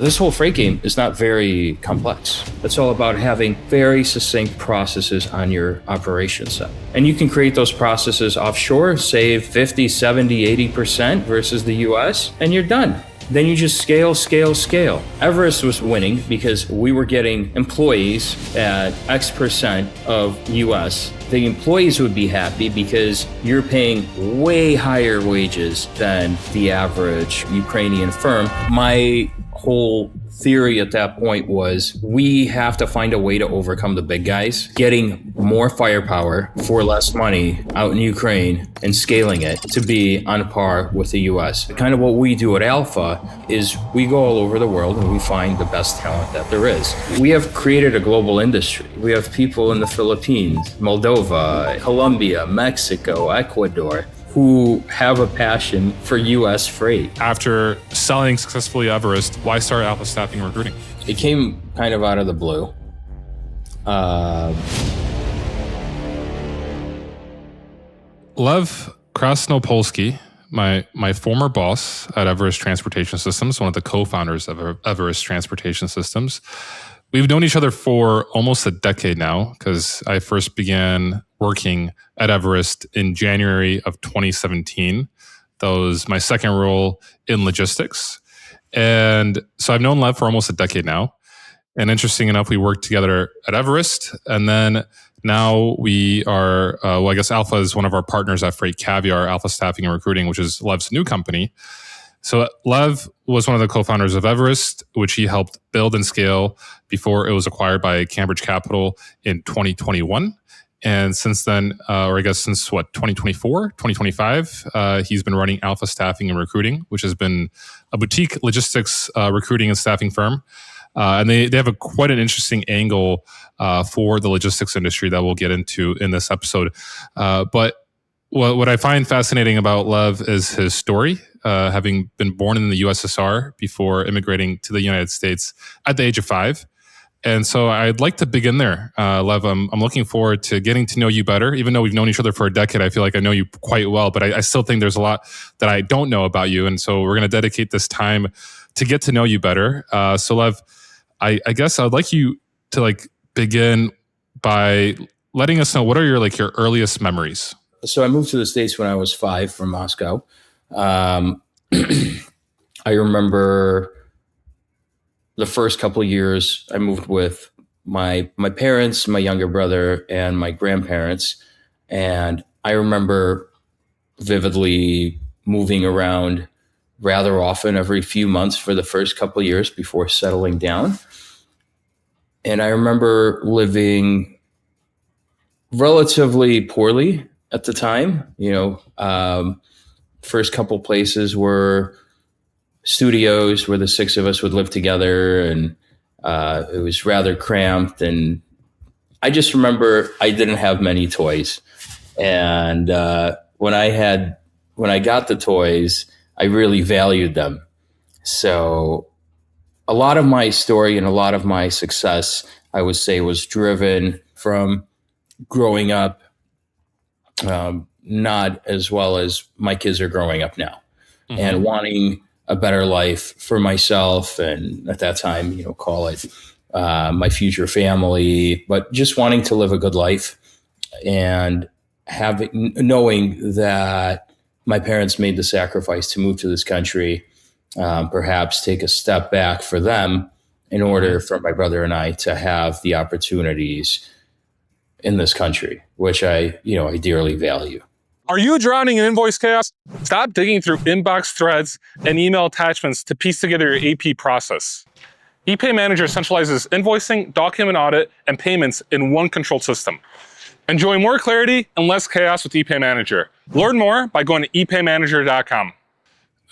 This whole freight game is not very complex. It's all about having very succinct processes on your operation set. And you can create those processes offshore, save 50, 70, 80% versus the US, and you're done. Then you just scale, scale, scale. Everest was winning because we were getting employees at X percent of US. The employees would be happy because you're paying way higher wages than the average Ukrainian firm. My whole theory at that point was we have to find a way to overcome the big guys, getting more firepower for less money out in Ukraine and scaling it to be on par with the US. Kind of what we do at Alpha is we go all over the world and we find the best talent that there is. We have created a global industry. We have people in the Philippines, Moldova, Colombia, Mexico, Ecuador, who have a passion for U.S. freight. After selling successfully Everest, why start Alpha Staffing Recruiting? It came kind of out of the blue. Lev Krasnopolskiy, my former boss at Everest Transportation Systems, one of the co-founders of Everest Transportation Systems. We've known each other for almost a decade now because I first began working at Everest in January of 2017. That was my second role in logistics. And so I've known Lev for almost a decade now. And interesting enough, we worked together at Everest. And then now we are, I guess Alpha is one of our partners at Freight Caviar, Alpha Staffing and Recruiting, which is Lev's new company. So Lev was one of the co-founders of Everest, which he helped build and scale before it was acquired by Cambridge Capital in 2021. And since then, or I guess since 2024, 2025, he's been running Alpha Staffing and Recruiting, which has been a boutique logistics recruiting and staffing firm. And they have quite an interesting angle for the logistics industry that we'll get into in this episode. But what I find fascinating about Lev is his story, having been born in the USSR before immigrating to the United States at the age of 5. And so I'd like to begin there. Lev, I'm looking forward to getting to know you better. Even though we've known each other for a decade, I feel like I know you quite well, but I still think there's a lot that I don't know about you. And so we're going to dedicate this time to get to know you better. So Lev, I guess I'd like you to begin by letting us know what are your earliest memories. So I moved to the States when I was 5 from Moscow. I remember the first couple of years I moved with my parents, my younger brother, and my grandparents. And I remember vividly moving around rather often every few months for the first couple of years before settling down. And I remember living relatively poorly at the time. First couple places were studios where the 6 of us would live together, and it was rather cramped. And I just remember I didn't have many toys. And when I got the toys, I really valued them. So a lot of my story and a lot of my success, I would say, was driven from growing up not as well as my kids are growing up now, and wanting a better life for myself. And at that time, call it my future family, but just wanting to live a good life and knowing that my parents made the sacrifice to move to this country, perhaps take a step back for them in order for my brother and I to have the opportunities in this country, which I dearly value. Are you drowning in invoice chaos? Stop digging through inbox threads and email attachments to piece together your AP process. ePay Manager centralizes invoicing, document audit, and payments in one controlled system. Enjoy more clarity and less chaos with ePay Manager. Learn more by going to epaymanager.com.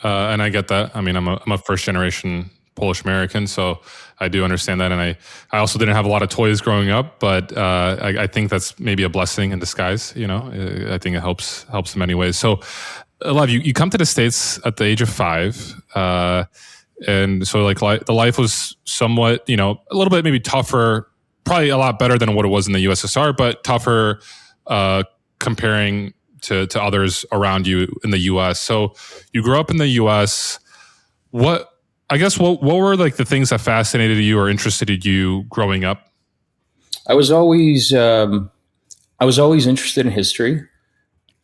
And I get that. I mean, I'm a first generation Polish American, so I do understand that. And I also didn't have a lot of toys growing up, but I think that's maybe a blessing in disguise. I think it helps in many ways. So, Lev, you come to the States at the age of 5, and so the life was somewhat, a little bit maybe tougher, probably a lot better than what it was in the USSR, but tougher comparing to others around you in the US. So you grew up in the US. What I guess what were like the things that fascinated you or interested you growing up? I was always interested in history.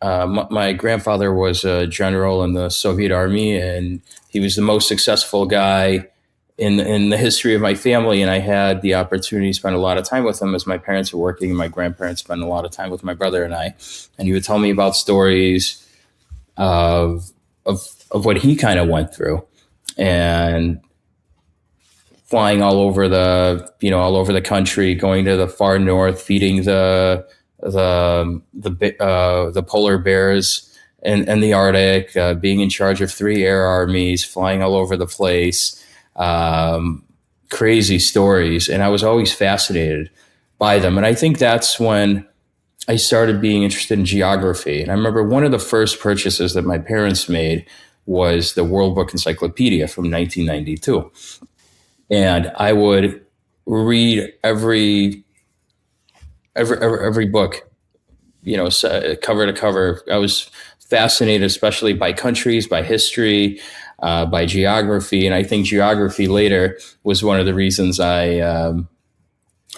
My grandfather was a general in the Soviet Army, and he was the most successful guy in the history of my family. And I had the opportunity to spend a lot of time with him as my parents were working. And my grandparents spent a lot of time with my brother and I. And he would tell me about stories of what he kind of went through, and flying all over the country, going to the far north, feeding the polar bears and the Arctic, being in charge of 3 air armies, flying all over the place, crazy stories. And I was always fascinated by them. And I think that's when I started being interested in geography. And I remember one of the first purchases that my parents made was the World Book Encyclopedia from 1992. And I would read every book, cover to cover. I was fascinated, especially by countries, by history, by geography, and I think geography later was one of the reasons I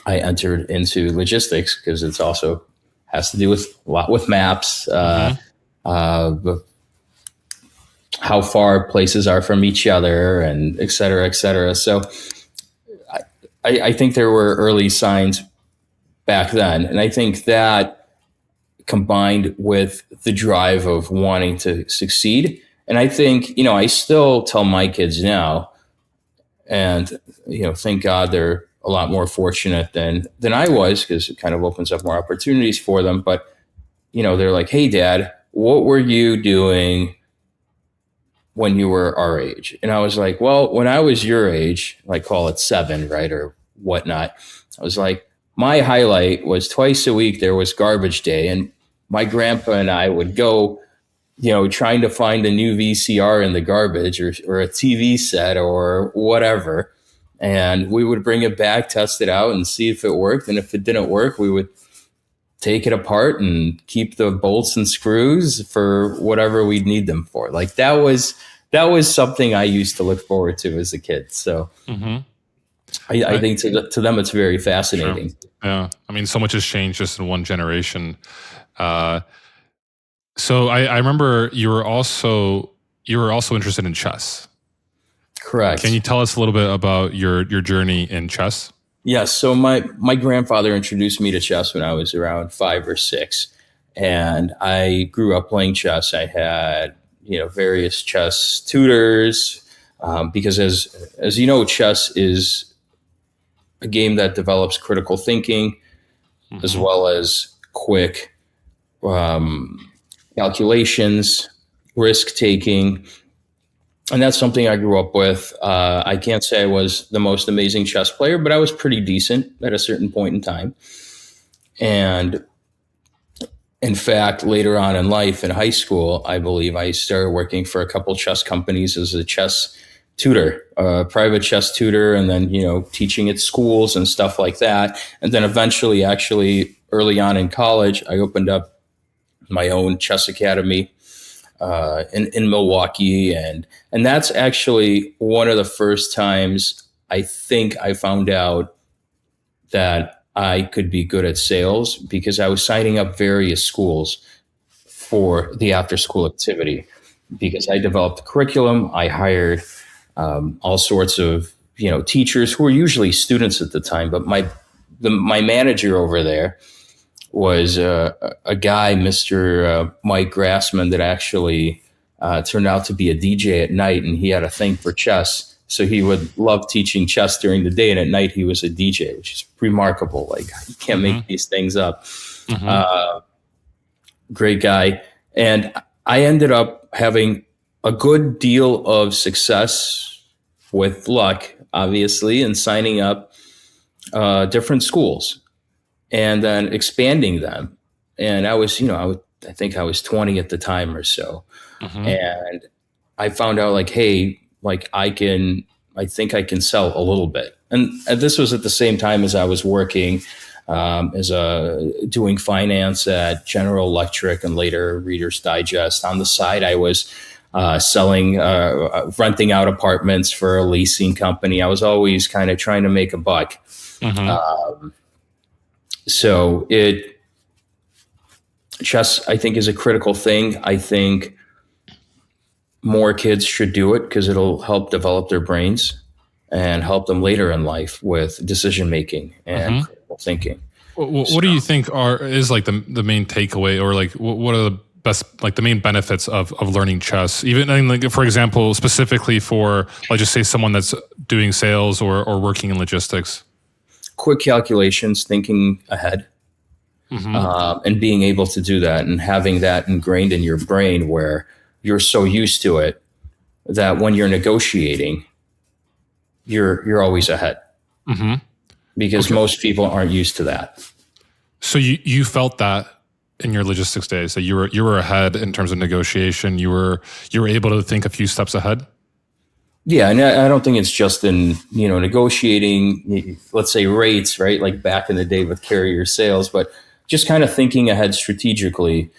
entered into logistics, because it's also has to do with a lot with maps, how far places are from each other, and et cetera, et cetera. So I think there were early signs back then. And I think that combined with the drive of wanting to succeed. And I think, I still tell my kids now, and, thank God they're a lot more fortunate than I was, because it kind of opens up more opportunities for them. But, they're like, hey, Dad, what were you doing when you were our age? And I was like, well, when I was your age, like call it 7, right, or whatnot, I was like, my highlight was twice a week there was garbage day, and my grandpa and I would go, trying to find a new VCR in the garbage, or a TV set or whatever, and we would bring it back, test it out, and see if it worked. And if it didn't work, we would take it apart and keep the bolts and screws for whatever we'd need them for. Like that was something I used to look forward to as a kid. So I think to them it's very fascinating. Sure. Yeah, I mean, so much has changed just in one generation. So I remember you were also interested in chess. Correct. Can you tell us a little bit about your journey in chess? Yes. So my grandfather introduced me to chess when I was around 5 or 6, and I grew up playing chess. I had various chess tutors, because as you know, chess is a game that develops critical thinking, as well as quick calculations, risk taking. And that's something I grew up with. I can't say I was the most amazing chess player, but I was pretty decent at a certain point in time. And in fact, later on in life, in high school, I believe I started working for a couple chess companies as a chess tutor, a private chess tutor, and then, teaching at schools and stuff like that. And then eventually, actually, early on in college, I opened up my own chess academy in Milwaukee, and that's actually one of the first times I think I found out that I could be good at sales, because I was signing up various schools for the after school activity, because I developed the curriculum. I hired all sorts of teachers who were usually students at the time, but my manager over there was a guy, Mr. Mike Grassman, that actually turned out to be a DJ at night, and he had a thing for chess. So he would love teaching chess during the day, and at night he was a DJ, which is remarkable. Like, you can't make these things up. Great guy. And I ended up having a good deal of success, with luck, obviously, in signing up different schools and then expanding them. And I was, I think I was 20 at the time or so. And I found out, like, hey, like I think I can sell a little bit. And this was at the same time as I was working doing finance at General Electric and later Reader's Digest. On the side, I was selling, renting out apartments for a leasing company. I was always kind of trying to make a buck. So chess, I think, is a critical thing. I think more kids should do it because it'll help develop their brains and help them later in life with decision making and critical thinking. What do you think is like the main takeaway, or like what are the best, like the main benefits of learning chess? Even, I mean, like, for example, specifically for, let's just say, someone that's doing sales or working in logistics. Quick calculations, thinking ahead, and being able to do that and having that ingrained in your brain where you're so used to it that when you're negotiating, you're always ahead. Because most people aren't used to that. So you felt that in your logistics days, that you were ahead in terms of negotiation. You were able to think a few steps ahead. Yeah, and I don't think it's just in negotiating, let's say rates, right? Like back in the day with carrier sales, but just kind of thinking ahead strategically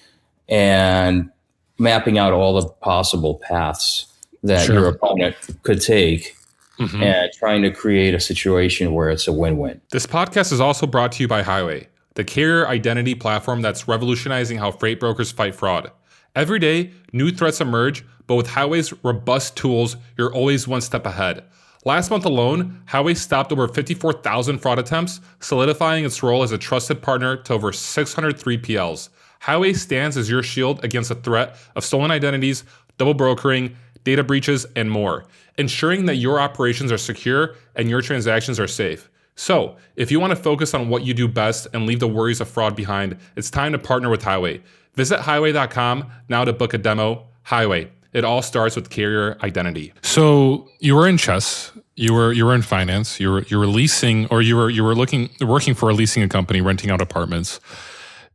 and mapping out all the possible paths that your opponent could take. And trying to create a situation where it's a win-win. This podcast is also brought to you by Highway, the carrier identity platform that's revolutionizing how freight brokers fight fraud. Every day, new threats emerge, but with Highway's robust tools, you're always one step ahead. Last month alone, Highway stopped over 54,000 fraud attempts, solidifying its role as a trusted partner to over 600 3PLs. Highway stands as your shield against the threat of stolen identities, double brokering, data breaches, and more, ensuring that your operations are secure and your transactions are safe. So, if you want to focus on what you do best and leave the worries of fraud behind, it's time to partner with Highway. Visit highway.com now to book a demo. Highway. It all starts with carrier identity. So you were in chess, you were in finance, you were leasing, or you were working for a leasing company, renting out apartments,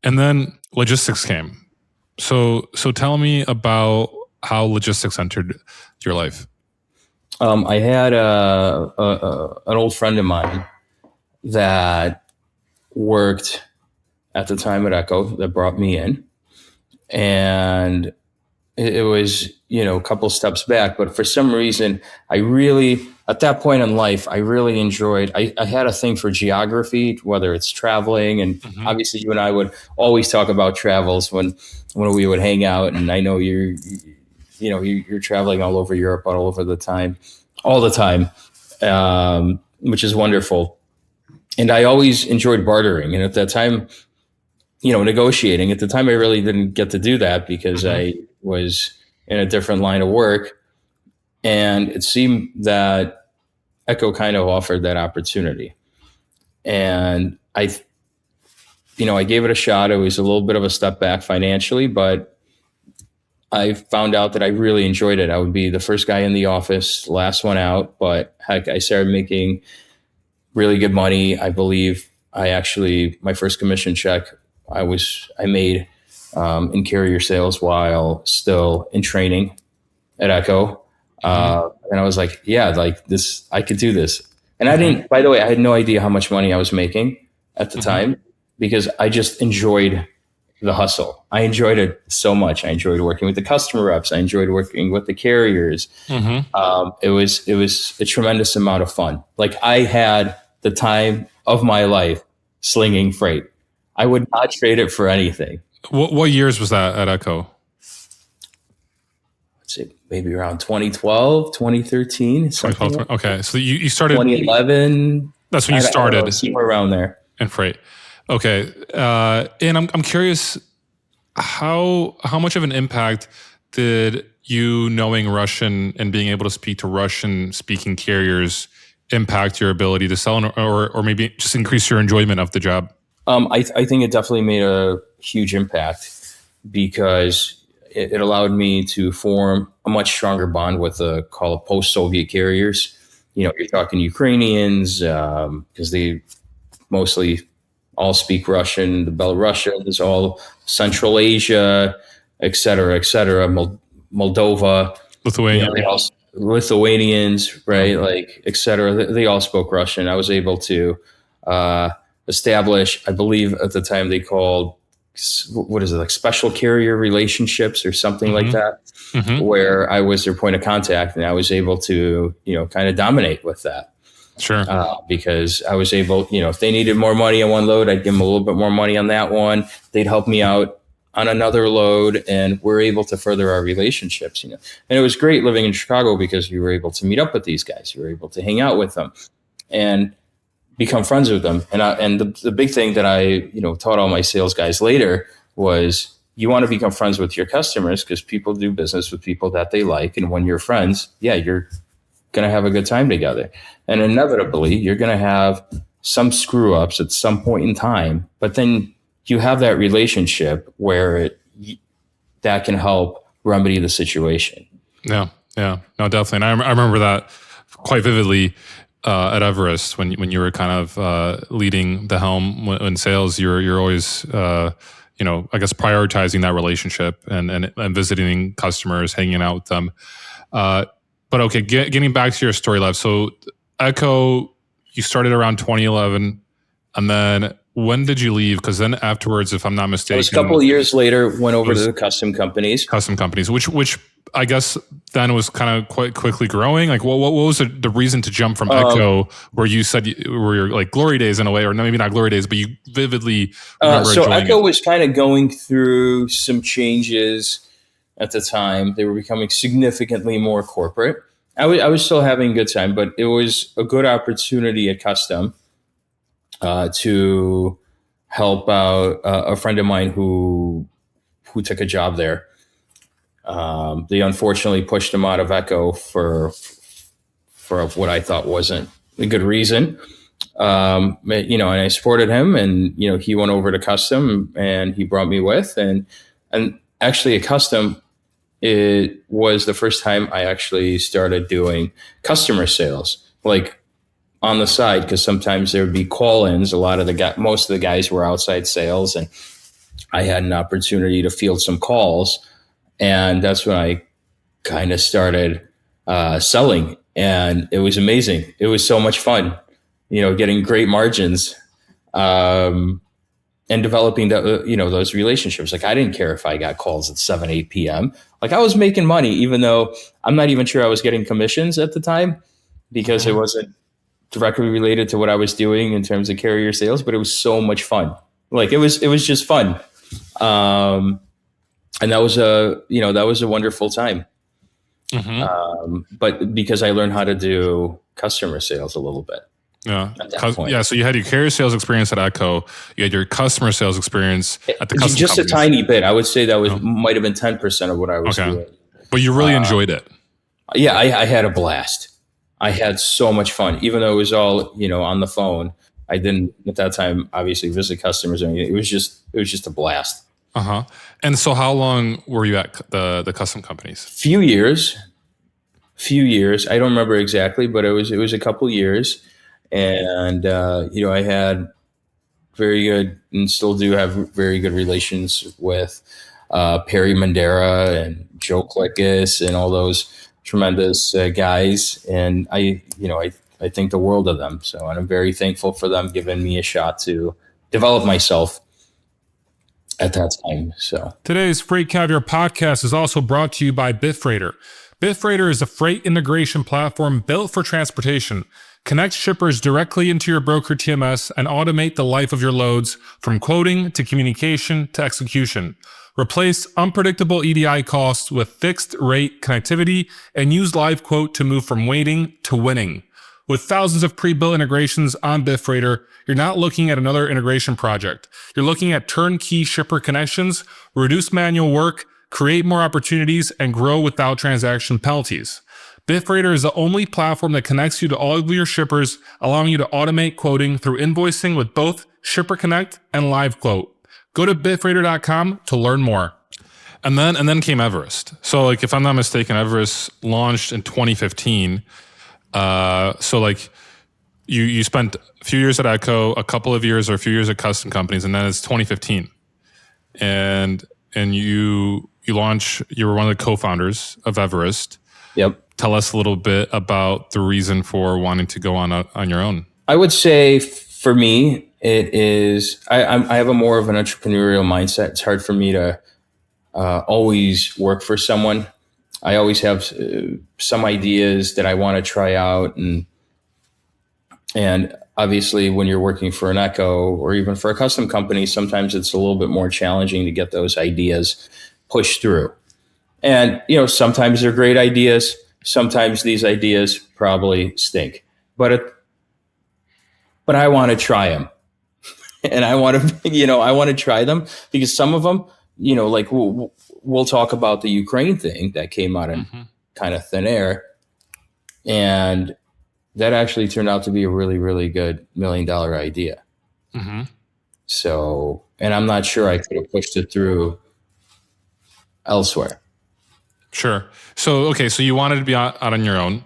and then logistics came. So tell me about how logistics entered your life. I had an old friend of mine that worked at the time at Echo that brought me in, and it was a couple steps back, but for some reason at that point in life I really enjoyed. I had a thing for geography, whether it's traveling, and obviously you and I would always talk about travels when we would hang out, and I know you're traveling all over Europe all the time, which is wonderful. And I always enjoyed bartering. And at that time, negotiating, at the time, I really didn't get to do that because I was in a different line of work. And it seemed that Echo kind of offered that opportunity. And I gave it a shot. It was a little bit of a step back financially, but I found out that I really enjoyed it. I would be the first guy in the office, last one out, but heck, I started making really good money. I believe my first commission check I made in carrier sales while still in training at Echo. And I was like, yeah, like this, I could do this. And by the way, I had no idea how much money I was making at the time because I just enjoyed the hustle. I enjoyed it so much. I enjoyed working with the customer reps. I enjoyed working with the carriers. It was a tremendous amount of fun. Like I had the time of my life slinging freight. I would not trade it for anything. What years was that at Echo? Let's see, maybe around 2012, 2013. 2012, okay. So you started 2011. That's when you started. Somewhere around there. And freight. Okay. And I'm curious, how much of an impact did you knowing Russian and being able to speak to Russian speaking carriers impact your ability to sell, or maybe just increase your enjoyment of the job? I think it definitely made a huge impact because it allowed me to form a much stronger bond with call it post-Soviet carriers. You're talking Ukrainians because they mostly all speak Russian. The Belarusians, all Central Asia, et cetera, Moldova, Lithuania. Lithuanians, right? Like, et cetera. They all spoke Russian. I was able to establish, I believe at the time they called what is it, like special carrier relationships or something like that, where I was their point of contact, and I was able to, kind of dominate with that. Sure. Because I was able, if they needed more money on one load, I'd give them a little bit more money on that one. They'd help me out on another load, and we're able to further our relationships, And it was great living in Chicago because we were able to meet up with these guys. We were able to hang out with them and become friends with them. And the big thing that I, taught all my sales guys later was you want to become friends with your customers because people do business with people that they like. And when you're friends, you're going to have a good time together. And inevitably, you're going to have some screw ups at some point in time, but then you have that relationship where that can help remedy the situation. Yeah, no, definitely. And I remember that quite vividly at Everest when you were kind of leading the helm in sales. You're always I guess prioritizing that relationship and visiting customers, hanging out with them. But okay, getting back to your story, Lev. So Echo, you started around 2011, and then when did you leave? Because then afterwards, if I'm not mistaken, it was a couple of years later, went over to the custom companies. Which I guess then was kind of quite quickly growing. Like, what was the reason to jump from Echo, where you said were your like glory days in a way, or maybe not glory days, but you vividly remember so enjoying Echo it? was kind of going through some changes at the time. They were becoming significantly more corporate. I was still having a good time, but it was a good opportunity at Custom to help out a friend of mine who took a job there. They unfortunately pushed him out of Echo for what I thought wasn't a good reason. And I supported him, and he went over to Custom, and he brought me with, and actually at Custom, it was the first time I actually started doing customer sales, like on the side, because sometimes there would be call-ins. Most of the guys were outside sales, and I had an opportunity to field some calls, and that's when I kind of started selling, and it was amazing. It was so much fun, getting great margins, and developing those relationships. Like, I didn't care if I got calls at 7, 8 p.m. Like, I was making money, even though I'm not even sure I was getting commissions at the time, because it wasn't directly related to what I was doing in terms of carrier sales, but it was so much fun. Like, it was just fun. And that was a wonderful time. But because I learned how to do customer sales a little bit. Yeah. So you had your carrier sales experience at Echo. You had your customer sales experience at the custom just companies. a tiny bit. I would say that might have been 10% of what I was doing. But you really enjoyed it. Yeah, I had a blast. I had so much fun, even though it was all, on the phone. I didn't at that time, obviously, visit customers or anything. It was just a blast. And so how long were you at the custom companies? Few years. I don't remember exactly, but it was a couple years. And, I had very good, and still do have very good relations with Perry Mandera and Joe Klickus and all those tremendous guys. And I think the world of them. So, and I'm very thankful for them giving me a shot to develop myself at that time. So today's Freight Caviar podcast is also brought to you by Bitfreighter. Bitfreighter is a freight integration platform built for transportation. Connect shippers directly into your broker TMS and automate the life of your loads from quoting to communication to execution. Replace unpredictable EDI costs with fixed rate connectivity and use Live Quote to move from waiting to winning. With thousands of pre-built integrations on Bitfreighter, you're not looking at another integration project. You're looking at turnkey shipper connections, reduce manual work, create more opportunities, and grow without transaction penalties. Bitfreighter is the only platform that connects you to all of your shippers, allowing you to automate quoting through invoicing with both Shipper Connect and Live Quote. Go to bitfreighter.com to learn more. And then came Everest. So like, if I'm not mistaken, Everest launched in 2015. So like you spent a few years at Echo, a couple of years or a few years at custom companies, and then it's 2015. And you launch, you were one of the co-founders of Everest. Yep. Tell us a little bit about the reason for wanting to go on your own. I would say For me, it is, I have a more of an entrepreneurial mindset. It's hard for me to always work for someone. I always have some ideas that I want to try out, and obviously when you're working for an Echo or even for a custom company, sometimes it's a little bit more challenging to get those ideas pushed through. And sometimes they're great ideas. Sometimes these ideas probably stink, but I want to try them, and I want to I want to try them because some of them, like we'll talk about the Ukraine thing that came out in kind of thin air, and that actually turned out to be a really, really good $1 million idea. So, and I'm not sure I could have pushed it through elsewhere. Sure. So, okay. So you wanted to be out on your own.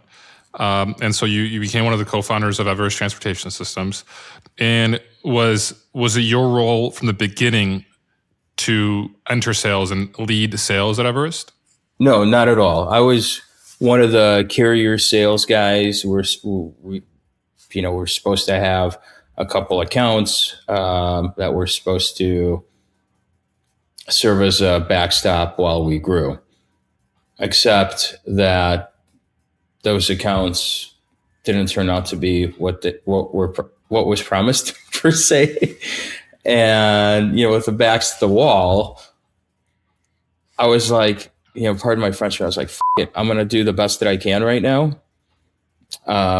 And so you became one of the co-founders of Everest Transportation Systems. And was it your role from the beginning to enter sales and lead sales at Everest? No, not at all. I was one of the carrier sales guys. We're supposed to have a couple accounts that were supposed to serve as a backstop while we grew. Except that those accounts didn't turn out to be what was promised per se. And with the backs to the wall, I was like, pardon my French, I was like, F it, I'm gonna do the best that I can right now.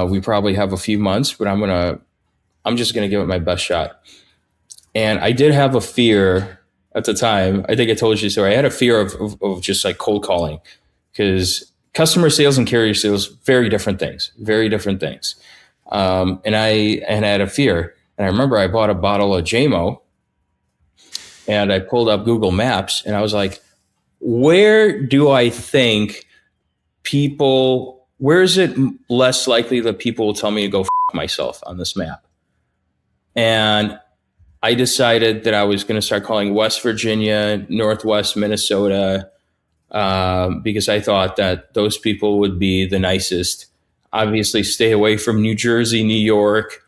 We probably have a few months, but I'm just gonna give it my best shot. And I did have a fear at the time. I think I told you so. I had a fear of just like cold calling, because customer sales and carrier sales, very different things. And I had a fear. And I remember I bought a bottle of JMO and I pulled up Google Maps and I was like, where do I think where is it less likely that people will tell me to go F myself on this map? And I decided that I was going to start calling West Virginia, Northwest Minnesota, because I thought that those people would be the nicest. Obviously, stay away from New Jersey, New York,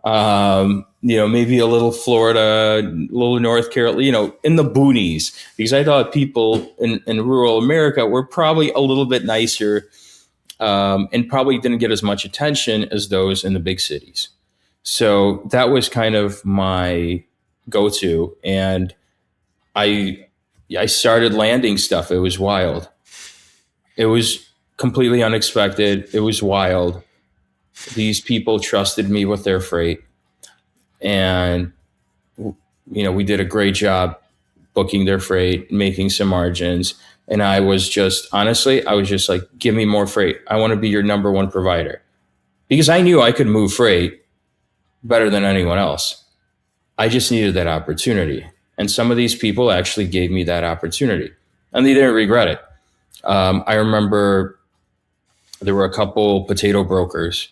maybe a little Florida, a little North Carolina, in the boonies, because I thought people in rural America were probably a little bit nicer and probably didn't get as much attention as those in the big cities. So that was kind of my go-to. And I started landing stuff. It was wild. It was completely unexpected. It was wild. These people trusted me with their freight. And, we did a great job booking their freight, making some margins. And I was just like, give me more freight. I want to be your number one provider. Because I knew I could move freight better than anyone else. I just needed that opportunity. And some of these people actually gave me that opportunity, and they didn't regret it. I remember there were a couple potato brokers,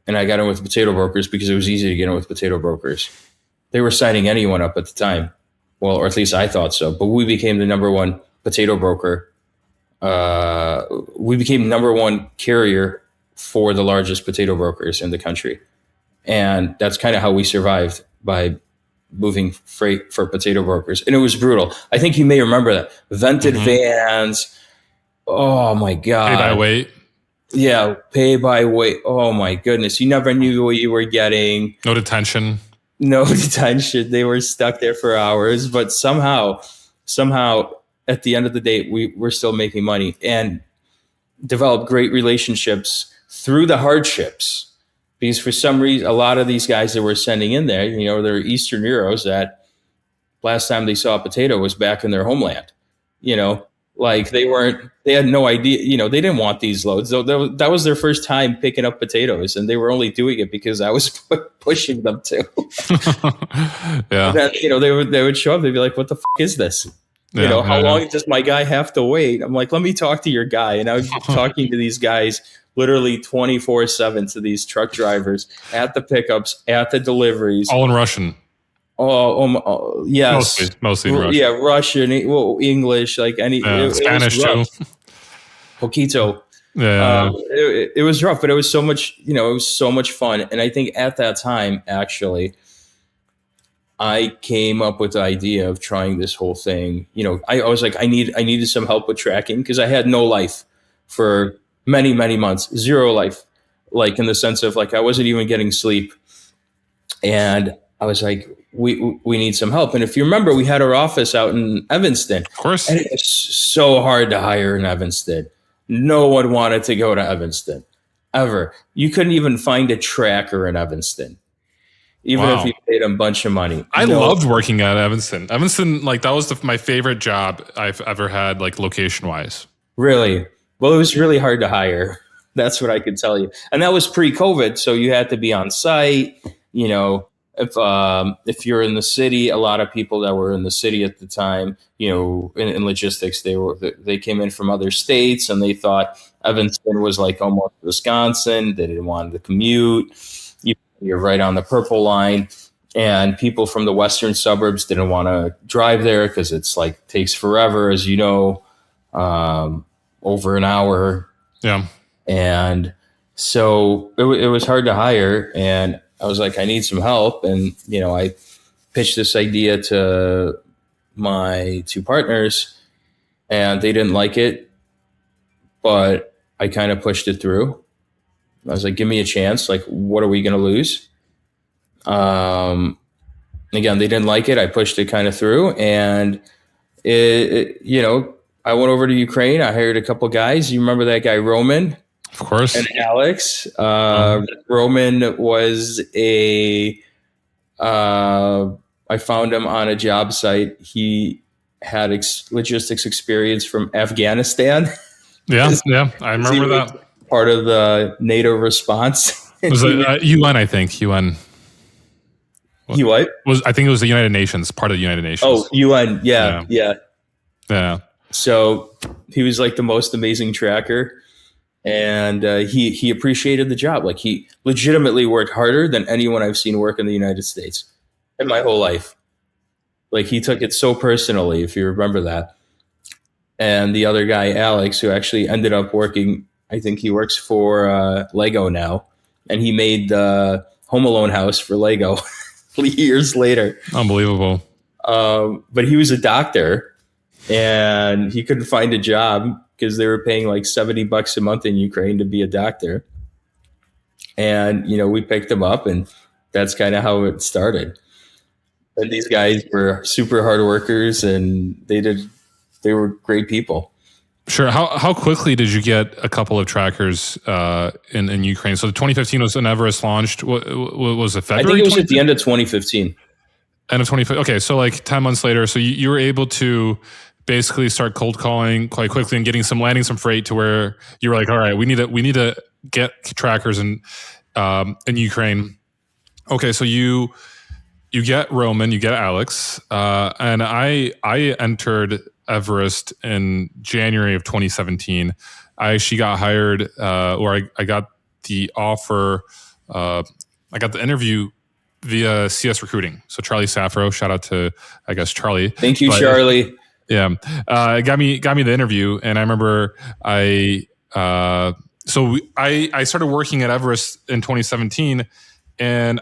and I got in with potato brokers because it was easy to get in with potato brokers. They were signing anyone up at the time. Well, or at least I thought so. But we became the number one potato broker. We became number one carrier for the largest potato brokers in the country. And that's kind of how we survived, by moving freight for potato brokers. And it was brutal. I think you may remember that. Vented vans. Oh my God. Pay by weight. Yeah, pay by weight. Oh my goodness. You never knew what you were getting. No detention. They were stuck there for hours, but somehow at the end of the day, we were still making money and developed great relationships through the hardships. Because for some reason, a lot of these guys that we're sending in there, they're Eastern Euros that last time they saw a potato was back in their homeland. Like they had no idea, they didn't want these loads. That was their first time picking up potatoes, and they were only doing it because I was pushing them to. Yeah. Then, they would show up, they'd be like, what the f*** is this? How long does my guy have to wait? I'm like, let me talk to your guy. And I was talking to these guys literally 24/7, to these truck drivers at the pickups, at the deliveries. All in Russian. Yes. Mostly in Russian. Yeah, Russian, English, like any. Spanish too. Poquito. Yeah. It was rough, but it was so much, it was so much fun. And I think at that time, actually, I came up with the idea of trying this whole thing. I was like, I needed some help with tracking because I had no life for many, many months, zero life, like in the sense of like I wasn't even getting sleep. And I was like, we need some help. And if you remember, we had our office out in Evanston, Of course. and it was so hard to hire in Evanston. No one wanted to go to Evanston ever. You couldn't even find a tracker in Evanston, even if Wow. you paid a bunch of money. I loved working at Evanston. Evanston, like that was my favorite job I've ever had, like location wise. Really? Well, it was really hard to hire. That's what I could tell you. And that was pre-COVID, so you had to be on site. If you're in the city, a lot of people that were in the city at the time, in logistics, they came in from other states and they thought Evanston was like almost Wisconsin. They didn't want to commute. You're right on the Purple Line. And people from the western suburbs didn't want to drive there because it's like takes forever, as you know, over an hour. Yeah. And so it was hard to hire. And I was like, I need some help. And, I pitched this idea to my two partners and they didn't like it, but I kind of pushed it through. I was like, give me a chance. Like, what are we going to lose? Again, they didn't like it. I pushed it kind of through and I went over to Ukraine. I hired a couple guys. You remember that guy, Roman? Of course. And Alex. Roman was I found him on a job site. He had logistics experience from Afghanistan. Yeah. I remember that. Part of the NATO response. Was it UN, I think. UN. He what? I think it was the United Nations, part of the United Nations. Oh, UN. Yeah. Yeah. So he was like the most amazing tracker. And he appreciated the job. Like he legitimately worked harder than anyone I've seen work in the United States in my whole life. Like he took it so personally, if you remember that. And the other guy, Alex, who actually ended up working, I think he works for Lego now, and he made the Home Alone house for Lego years later. Unbelievable. But he was a doctor, and he couldn't find a job because they were paying like $70 a month in Ukraine to be a doctor. And, we picked him up and that's kind of how it started. And these guys were super hard workers and they were great people. Sure. How quickly did you get a couple of trackers in Ukraine? So 2015 was when Everest launched. What was it, February? I think it was at the end of 2015. End of 2015. Okay. So like 10 months later. So you were able to basically start cold calling quite quickly and landing some freight to where you were like, all right, we need to get trackers in Ukraine. Okay, so you get Roman, you get Alex, and I entered Everest in January of 2017. I actually got hired, or I got the offer. I got the interview via CS Recruiting. So Charlie Safro, shout out to Charlie. Thank you, Charlie. Yeah, got me the interview, and I remember I started working at Everest in 2017, and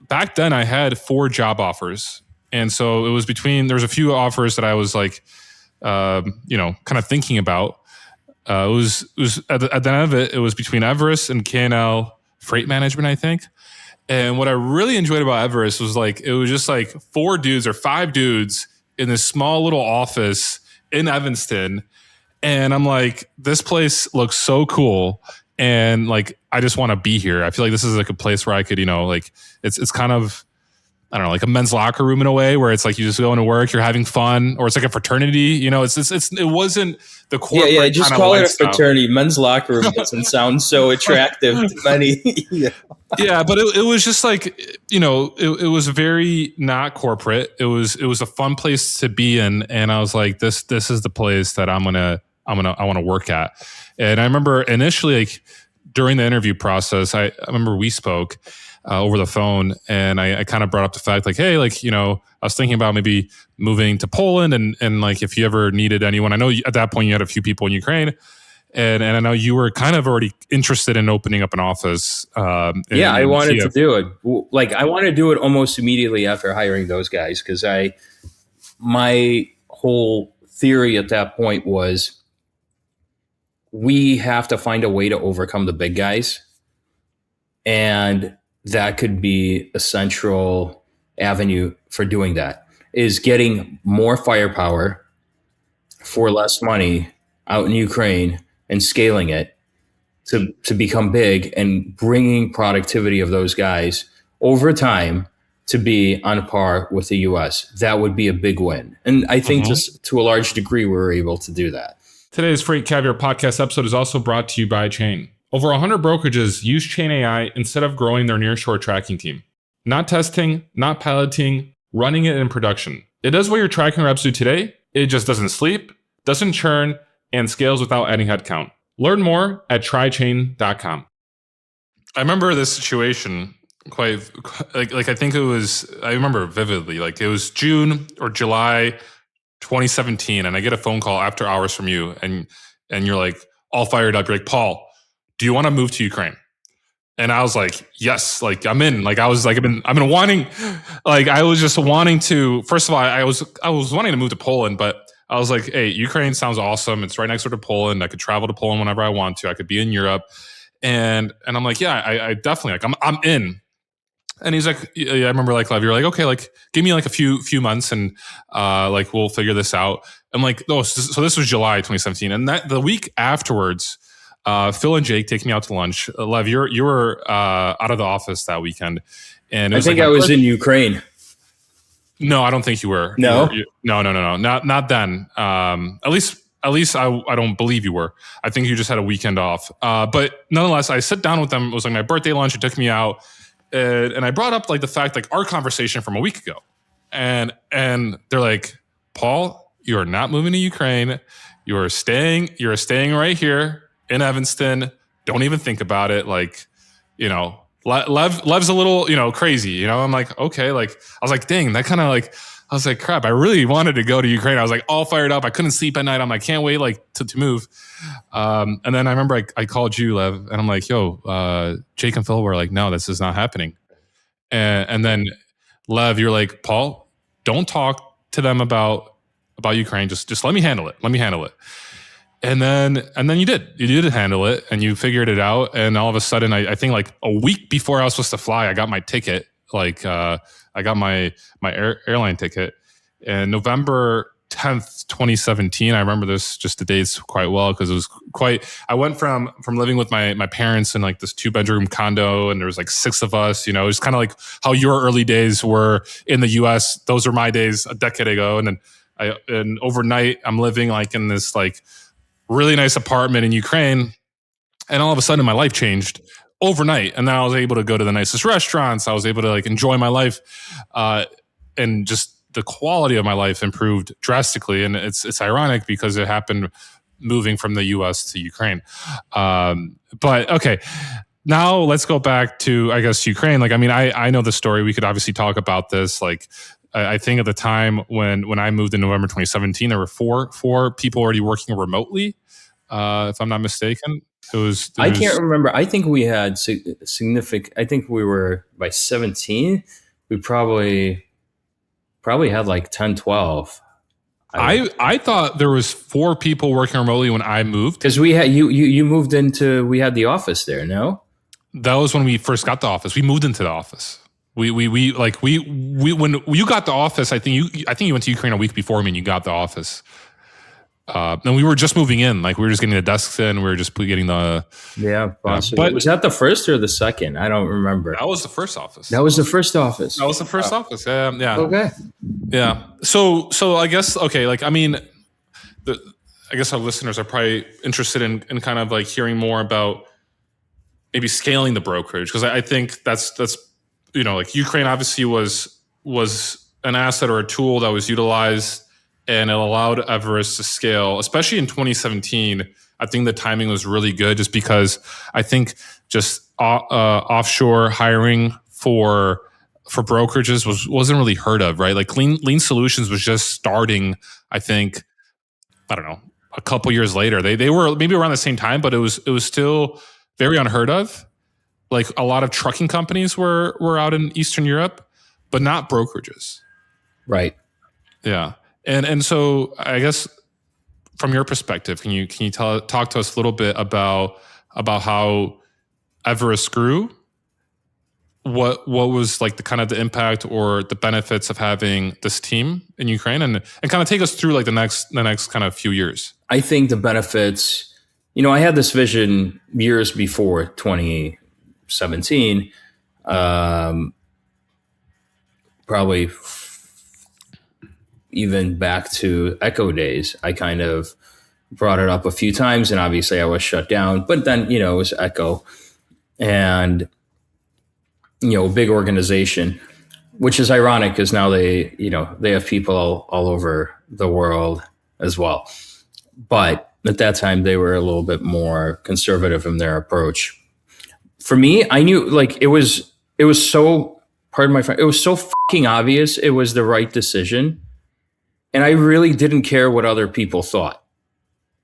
back then I had 4 job offers, and so it was there was a few offers that I was like, kind of thinking about. It was at the end of it, it was between Everest and KNL Freight Management, I think. And what I really enjoyed about Everest was like it was just like 4 dudes or 5 dudes in this small little office in Evanston. And I'm like, this place looks so cool. And like, I just want to be here. I feel like this is like a place where I could, like it's kind of, I don't know, like a men's locker room in a way where it's like you just go into work, you're having fun, or it's like a fraternity, it wasn't the corporate. Yeah, just call it a fraternity. Stuff. Men's locker room doesn't sound so attractive to many. Yeah, but it was just like, it was very not corporate. It was a fun place to be in, and I was like, this is the place that I want to work at. And I remember initially, like during the interview process, I remember we spoke over the phone, and I kind of brought up the fact like, hey, like, I was thinking about maybe moving to Poland and like if you ever needed anyone. I know at that point you had a few people in Ukraine. and I know you were kind of already interested in opening up an office. I wanted to do it. Like I wanted to do it almost immediately after hiring those guys because my whole theory at that point was we have to find a way to overcome the big guys, and that could be a central avenue for doing that is getting more firepower for less money out in Ukraine and scaling it to become big and bringing productivity of those guys over time to be on par with the US. That would be a big win. And I think just to a large degree, we're able to do that. Today's Freight Caviar podcast episode is also brought to you by Chain. Over 100 brokerages use Chain AI instead of growing their nearshore tracking team. Not testing, not piloting, running it in production. It does what your tracking reps do today. It just doesn't sleep, doesn't churn, and scales without any headcount. Learn more at trychain.com. I remember this situation quite like I think it was, I remember vividly, like it was June or July 2017, and I get a phone call after hours from you, and you're like all fired up. You're like, Paul, do you want to move to Ukraine? And I was like, yes, like I'm in. Like I was like, I've been wanting, like I was just wanting to. First of all, I was wanting to move to Poland, but I was like, hey, Ukraine sounds awesome. It's right next door to Poland. I could travel to Poland whenever I want to. I could be in Europe, and I'm like, yeah, I definitely like I'm in. And he's like, yeah, I remember like Lev, you're like, okay, like give me like a few months and like we'll figure this out. I'm like, oh, so this was July 2017, and that the week afterwards, Phil and Jake take me out to lunch. Lev, you were out of the office that weekend, and it was I think like I was in Ukraine. No, I don't think you were. No, no, not then. At least I don't believe you were. I think you just had a weekend off. But nonetheless, I sit down with them. It was like my birthday lunch. It took me out. And I brought up like the fact, like our conversation from a week ago, and they're like, Paul, you are not moving to Ukraine. You're staying right here in Evanston. Don't even think about it. Like, you know, Lev's a little, you know, crazy. You know, I'm like, okay, like I was like, dang, that kind of like. I was like, crap, I really wanted to go to Ukraine. I was like all fired up. I couldn't sleep at night. I'm like, can't wait like to move. And then I remember I called you, Lev, and I'm like, yo, Jake and Phil were like, no, this is not happening. And then Lev, you're like, Paul, don't talk to them about Ukraine. Just let me handle it. And then you did handle it, and you figured it out. And all of a sudden, I think like a week before I was supposed to fly, I got my ticket. Like I got my airline ticket, and November 10th, 2017. I remember this just the dates quite well because it was quite. I went from living with my parents in like this 2-bedroom condo, and there was like 6 of us. You know, it was kind of like how your early days were in the U.S. Those are my days a decade ago, and then and overnight I'm living like in this like really nice apartment in Ukraine, and all of a sudden my life changed overnight, and then I was able to go to the nicest restaurants. I was able to like enjoy my life, and just the quality of my life improved drastically. And it's ironic because it happened moving from the U.S. to Ukraine. But okay, now let's go back to I guess Ukraine. Like I mean, I know the story. We could obviously talk about this. Like I think at the time when I moved in November 2017, there were four people already working remotely, if I'm not mistaken. I can't remember. I think we had significant. I think we were by 17. We probably had like 10, 12. I thought there was 4 people working remotely when I moved because we had you moved into. We had the office there. No, that was when we first got the office. We moved into the office. We when you got the office. I think you went to Ukraine a week before me, and you got the office. And we were just moving in, like we were just getting the desks in. We were just getting the but was that the first or the second? I don't remember. That was the first office. That was the first office. That was the first office. Yeah. Okay. Yeah. So I guess okay. Like I mean, I guess our listeners are probably interested in kind of like hearing more about maybe scaling the brokerage, because I think that's you know, like Ukraine obviously was an asset or a tool that was utilized. And it allowed Everest to scale, especially in 2017. I think the timing was really good just because I think just offshore hiring for brokerages wasn't really heard of, right? Like lean solutions was just starting, I think, I don't know, a couple years later. They were maybe around the same time, but it was still very unheard of. Like a lot of trucking companies were out in Eastern Europe, but not brokerages. Right. Yeah. And so I guess from your perspective, can you talk to us a little bit about how Everest grew? What was like the kind of the impact or the benefits of having this team in Ukraine, and kind of take us through like the next kind of few years? I think the benefits, I had this vision years before 2017, probably even back to Echo days. I kind of brought it up a few times, and obviously I was shut down, but then, it was Echo, and, big organization, which is ironic because now they have people all over the world as well. But at that time, they were a little bit more conservative in their approach. For me, I knew like it was so, pardon my friend, it was so fucking obvious it was the right decision. And I really didn't care what other people thought,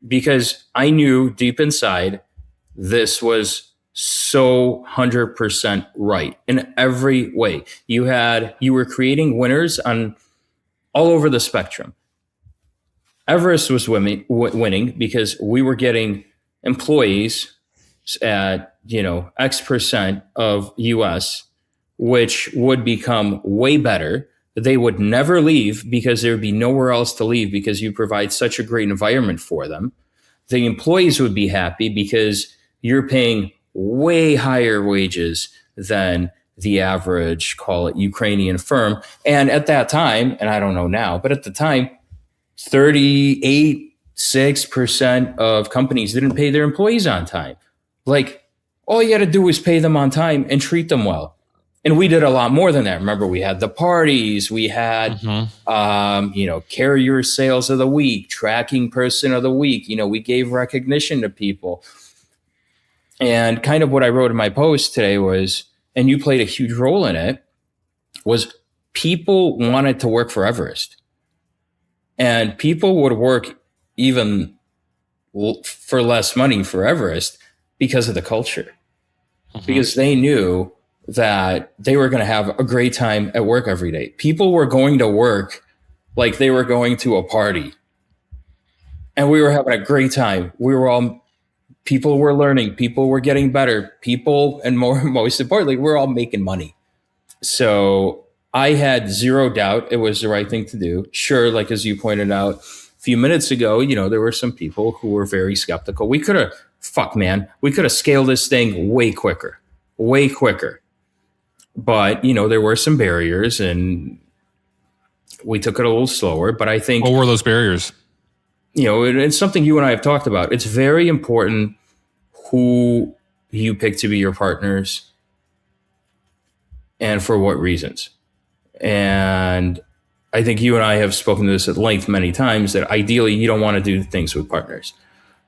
because I knew deep inside this was so 100% right in every way. You were creating winners on all over the spectrum. Everest was winning because we were getting employees at, X% of US, which would become way better. They would never leave because there would be nowhere else to leave because you provide such a great environment for them. The employees would be happy because you're paying way higher wages than the average, call it Ukrainian firm. And at that time, and I don't know now, but at the time, 6% of companies didn't pay their employees on time. Like, all you got to do is pay them on time and treat them well. And we did a lot more than that. Remember, we had the parties, we had, carrier sales of the week, tracking person of the week. We gave recognition to people. And kind of what I wrote in my post today was, and you played a huge role in it, was people wanted to work for Everest. And people would work even for less money for Everest because of the culture. Because they knew that they were going to have a great time at work every day. People were going to work like they were going to a party. And we were having a great time. People were learning, people were getting better, and most importantly, we're all making money. So I had zero doubt it was the right thing to do. Sure, like as you pointed out a few minutes ago, there were some people who were very skeptical. We could have scaled this thing way quicker. But, there were some barriers and we took it a little slower. But I think... What were those barriers? It's something you and I have talked about. It's very important who you pick to be your partners and for what reasons. And I think you and I have spoken to this at length many times, that ideally you don't want to do things with partners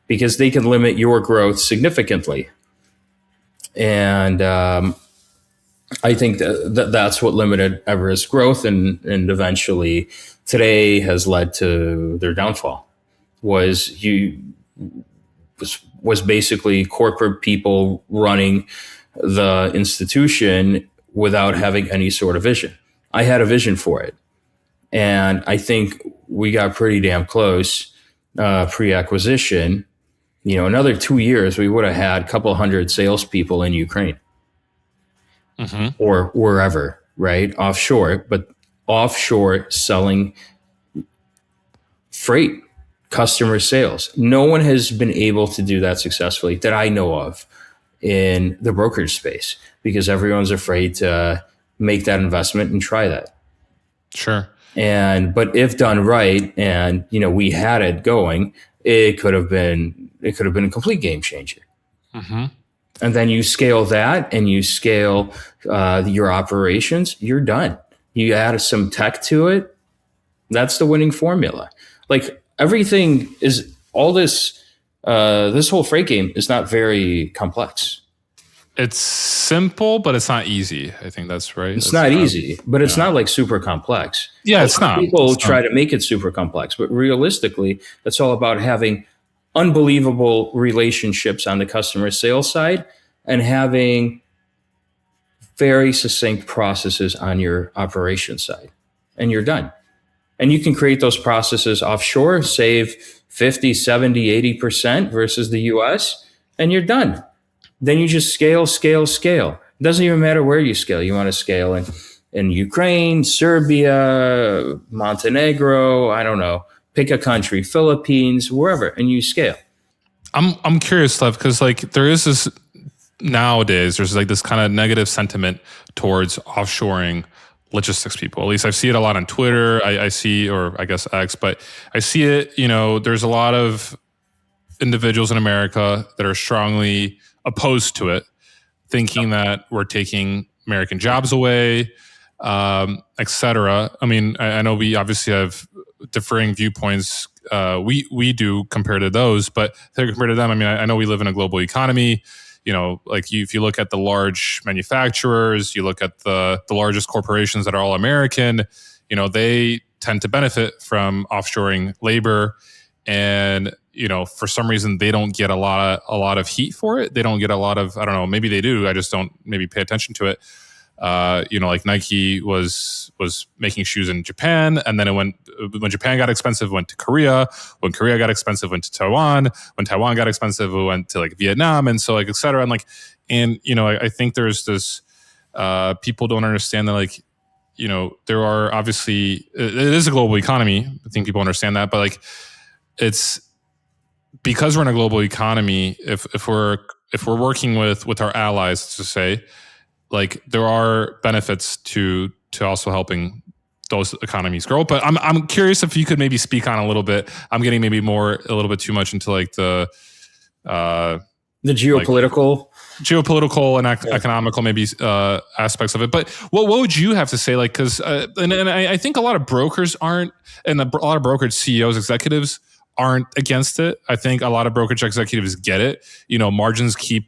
because they can limit your growth significantly. And I think that's what limited Everest's growth and eventually today has led to their downfall. Was basically corporate people running the institution without having any sort of vision. I had a vision for it. And I think we got pretty damn close pre-acquisition. Another 2 years, we would have had a couple hundred salespeople in Ukraine or wherever, right? Offshore, but offshore selling freight. Customer sales. No one has been able to do that successfully that I know of in the brokerage space because everyone's afraid to make that investment and try that. Sure. But if done right, and we had it going, it could have been a complete game changer. And then you scale that, and you scale your operations. You're done. You add some tech to it. That's the winning formula. Like. Everything is all this. This whole freight game is not very complex. It's simple, but it's not easy. I think that's right. It's not easy, but it's not like super complex. Yeah, it's not. People try to make it super complex, but realistically, it's all about having unbelievable relationships on the customer sales side and having very succinct processes on your operations side, and you're done. And you can create those processes offshore, save 50, 70, 80% versus the US, and you're done. Then you just scale, scale, scale. It doesn't even matter where you scale. You want to scale in Ukraine, Serbia, Montenegro, I don't know, pick a country, Philippines, wherever, and you scale. I'm curious, Lev, because like there is this nowadays, there's like this kind of negative sentiment towards offshoring logistics people. At least I see it a lot on Twitter. I see, or I guess X, but I see it, there's a lot of individuals in America that are strongly opposed to it, thinking that we're taking American jobs away, et cetera. I mean, I know we obviously have differing viewpoints. We do compared to those, but compared to them, I mean, I know we live in a global economy. If you look at the large manufacturers, you look at the largest corporations that are all American, they tend to benefit from offshoring labor. And, for some reason, they don't get a lot of heat for it. They don't get a lot of, I don't know, maybe they do. I just don't maybe pay attention to it. Like Nike was making shoes in Japan, and then when Japan got expensive, it went to Korea. When Korea got expensive, it went to Taiwan. When Taiwan got expensive, it went to like Vietnam, and so like et cetera. And I think there's this people don't understand that there are obviously it is a global economy. I think people understand that, but like it's because we're in a global economy. If we're working with our allies, to say, like there are benefits to also helping those economies grow. But I'm curious if you could maybe speak on a little bit. I'm getting maybe a little bit too much into like the geopolitical, and economical maybe aspects of it. But what would you have to say? Like, because and I think a lot of brokers aren't, and a lot of brokerage CEOs, executives aren't against it. I think a lot of brokerage executives get it. Margins keep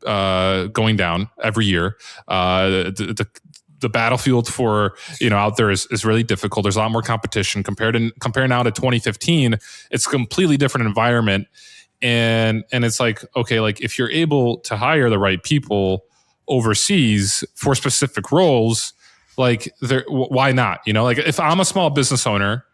going down every year. The battlefield for out there is really difficult. There's a lot more competition compare now to 2015. It's a completely different environment, and it's like, okay, like if you're able to hire the right people overseas for specific roles, like why not? Like if I'm a small business owner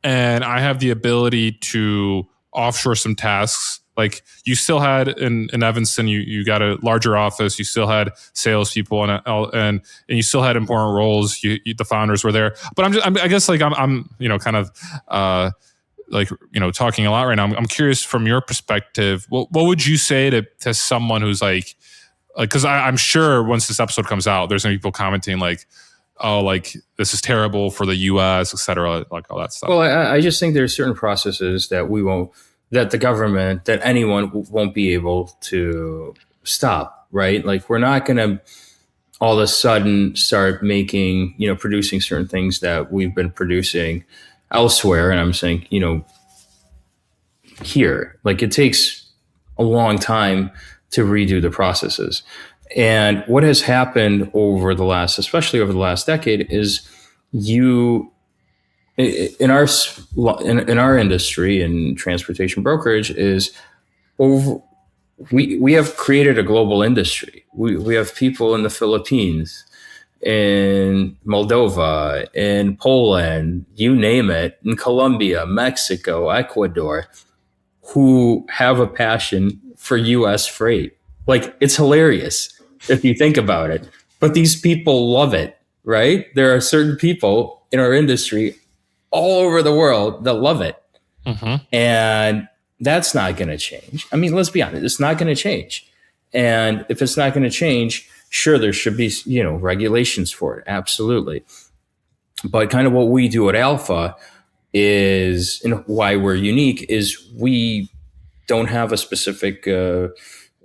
and I have the ability to offshore some tasks. Like you still had in Evanston, you got a larger office. You still had salespeople and you still had important roles. The founders were there. But I guess like I'm kind of talking a lot right now. I'm curious from your perspective. What would you say to someone who's like because I'm sure once this episode comes out, there's gonna be people commenting like, oh, like this is terrible for the U.S., et cetera, like all that stuff. Well, I just think there's certain processes that that the government, that anyone won't be able to stop, right? Like we're not going to all of a sudden start making, producing certain things that we've been producing elsewhere. And I'm saying, here, like it takes a long time to redo the processes. And what has happened especially over the last decade is in our industry in transportation brokerage we have created a global industry. We have people in the Philippines, in Moldova, in Poland, you name it, in Colombia, Mexico, Ecuador, who have a passion for US freight. Like it's hilarious if you think about it, but these people love it, right? There are certain people in our industry all over the world that love it. Mm-hmm. And that's not going to change. I mean, let's be honest, it's not going to change. And if it's not going to change, sure, there should be, regulations for it. Absolutely. But kind of what we do at Alpha is, and why we're unique, is we don't have a specific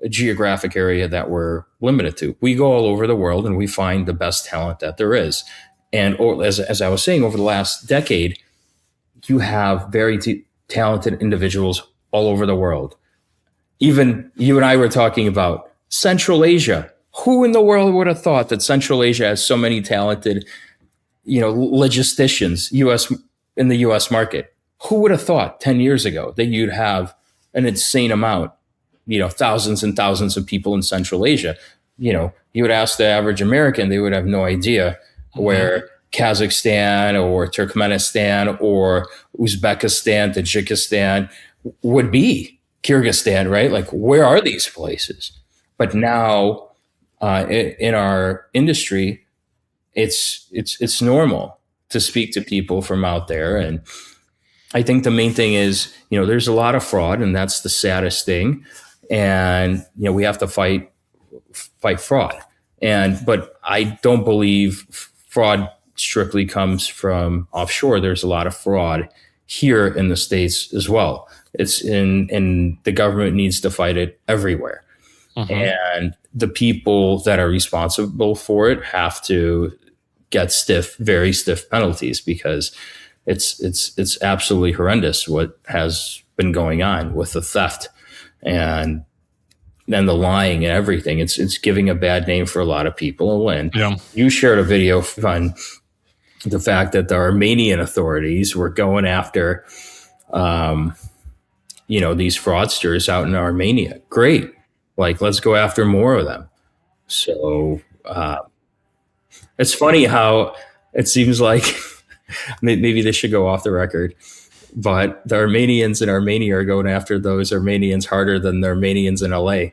geographic area that we're limited to. We go all over the world and we find the best talent that there is. And as I was saying, over the last decade, you have very talented individuals all over the world. Even you and I were talking about Central Asia. Who in the world would have thought that Central Asia has so many talented, logisticians in the U.S. market? Who would have thought 10 years ago that you'd have an insane amount, thousands and thousands of people in Central Asia. You would ask the average American, they would have no idea where Kazakhstan or Turkmenistan or Uzbekistan, Tajikistan would be, Kyrgyzstan, right? Like, where are these places? But now in our industry, it's normal to speak to people from out there. And I think the main thing is, there's a lot of fraud, and that's the saddest thing. And, we have to fight fraud. But I don't believe fraud strictly comes from offshore. There's a lot of fraud here in the States as well. And the government needs to fight it everywhere. And the people that are responsible for it have to get very stiff penalties, because it's absolutely horrendous what has been going on with the theft and then the lying and everything. It's giving a bad name for a lot of people. And you shared a video on the fact that the Armenian authorities were going after, these fraudsters out in Armenia. Great. Like, let's go after more of them. So it's funny how it seems like maybe this should go off the record, but the Armenians in Armenia are going after those Armenians harder than the Armenians in LA.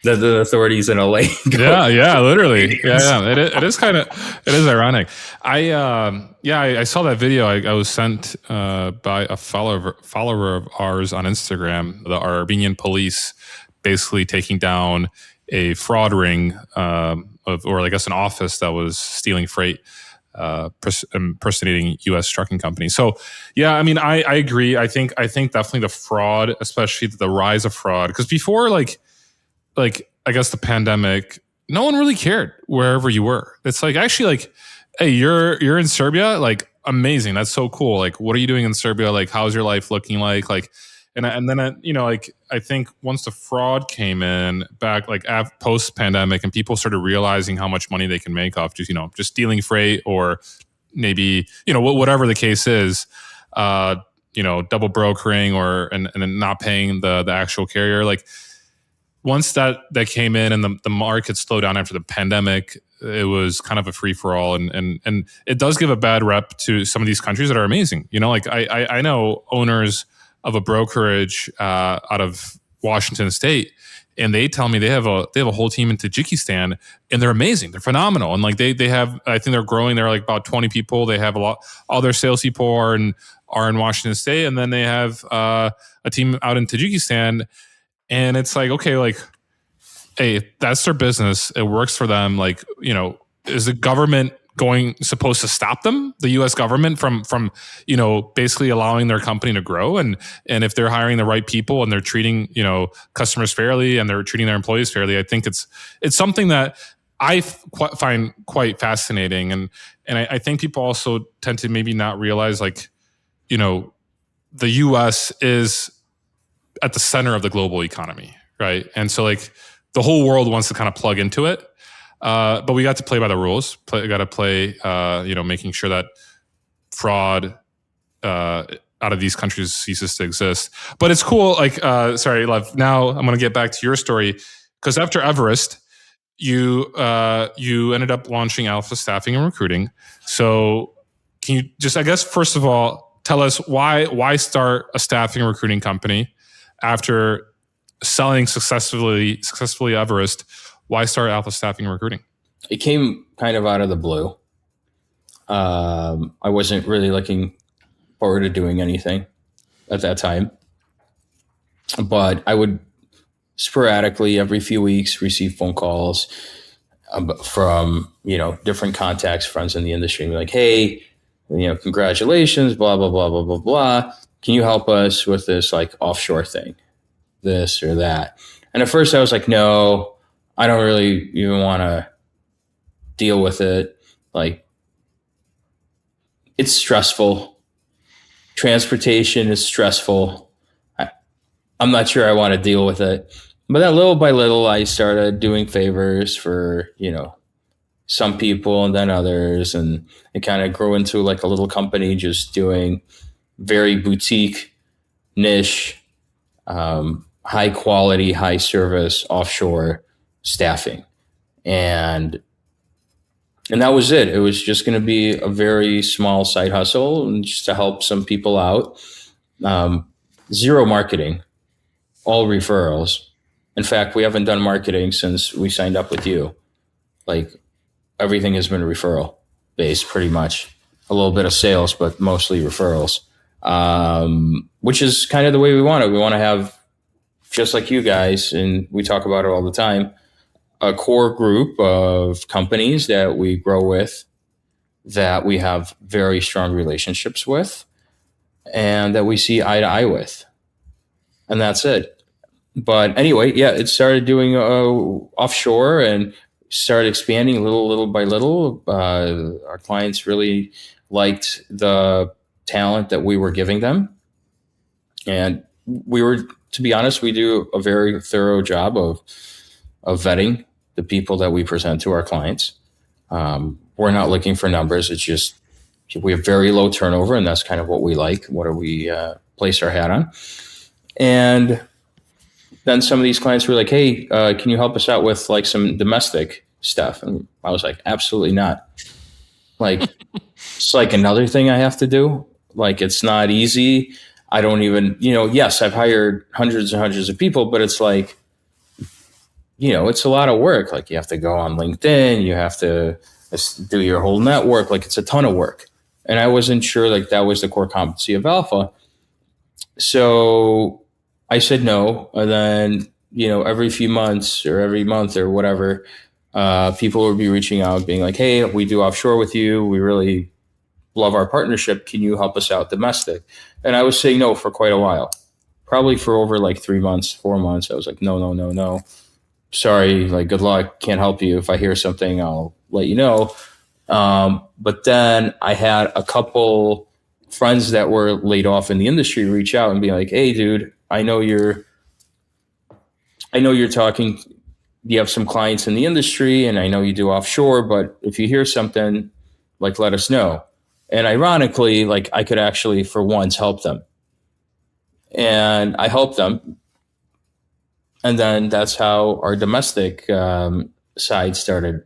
The authorities in LA. Yeah, literally. Yeah. It is ironic. I saw that video. I was sent by a follower of ours on Instagram, the Armenian police basically taking down a fraud ring or I guess an office that was stealing freight, impersonating U.S. trucking companies. So, yeah, I mean, I agree. I think definitely the fraud, especially the rise of fraud, because before, like I guess the pandemic, no one really cared wherever you were. It's like, actually, like, hey, you're in Serbia, like, amazing, that's so cool. Like, what are you doing in Serbia? Like, how's your life looking like? Like, and then I think once the fraud came in back, like, post pandemic, and people started realizing how much money they can make off just stealing freight, or maybe whatever the case is, double brokering and then not paying the actual carrier. Like, once that came in and the market slowed down after the pandemic, it was kind of a free for all, and it does give a bad rep to some of these countries that are amazing. Like I know owners of a brokerage out of Washington State, and they tell me they have a whole team in Tajikistan, and they're amazing. They're phenomenal, and like they have, I think they're growing. They're like about 20 people. They have all their salespeople are in Washington State, and then they have a team out in Tajikistan. And it's like, okay, like, hey, that's their business. It works for them. Like, is the government supposed to stop them, the U.S. government, from basically allowing their company to grow? And if they're hiring the right people and they're treating, customers fairly and they're treating their employees fairly, I think it's something that I find quite fascinating. And I think people also tend to maybe not realize, like, the U.S. is at the center of the global economy, right? And so, like, the whole world wants to kind of plug into it, but we got to play by the rules. Got to play, making sure that fraud out of these countries ceases to exist. But it's cool. Like, sorry, Lev. Now I'm going to get back to your story, because after Everest, you ended up launching Alpha Staffing and Recruiting. So can you just, I guess, first of all, tell us why start a staffing and recruiting company? After selling successfully Everest, why start Alpha Staffing and Recruiting? It came kind of out of the blue. I wasn't really looking forward to doing anything at that time, but I would sporadically, every few weeks, receive phone calls from different contacts, friends in the industry, and be like, hey, congratulations, blah blah blah blah blah blah. Can you help us with this, like, offshore thing, this or that? And at first I was like, no, I don't really even want to deal with it. Like, it's stressful. Transportation is stressful. I'm not sure I want to deal with it. But then little by little, I started doing favors for, some people and then others. And it kind of grew into like a little company just doing very boutique, niche high quality, high service offshore staffing. And that was it. It was just going to be a very small side hustle and just to help some people out. Zero marketing, all referrals. In fact, we haven't done marketing since we signed up with you. Like everything has been referral based pretty much. A little bit of sales, but mostly referrals, which is kind of the way we want it. We want to have, just like you guys, and we talk about it all the time, a core group of companies that we grow with, that we have very strong relationships with, and that we see eye to eye with. And that's it. But anyway, yeah, it started doing offshore and started expanding little by little. Our clients really liked the talent that we were giving them. And to be honest, we do a very thorough job of vetting the people that we present to our clients. We're not looking for numbers. It's just we have very low turnover, and that's kind of what we like. What do we place our hat on? And then some of these clients were like, hey, can you help us out with like some domestic stuff? And I was like, absolutely not. Like, it's like another thing I have to do. Like, it's not easy. I don't even, yes, I've hired hundreds and hundreds of people, but it's like, it's a lot of work. Like, you have to go on LinkedIn, you have to do your whole network. Like, it's a ton of work. And I wasn't sure like that was the core competency of Alpha. So I said no. And then, every few months or every month or whatever, people would be reaching out being like, hey, we do offshore with you. We really love our partnership. Can you help us out domestic? And I was saying no for quite a while, probably for over like 3 months, 4 months. I was like, no. Sorry, like good luck. Can't help you. If I hear something, I'll let you know. But then I had a couple friends that were laid off in the industry reach out and be like, hey, dude, I know you're talking, you have some clients in the industry and I know you do offshore, but if you hear something, like, let us know. And ironically, like I could actually for once help them. And I helped them. And then that's how our domestic side started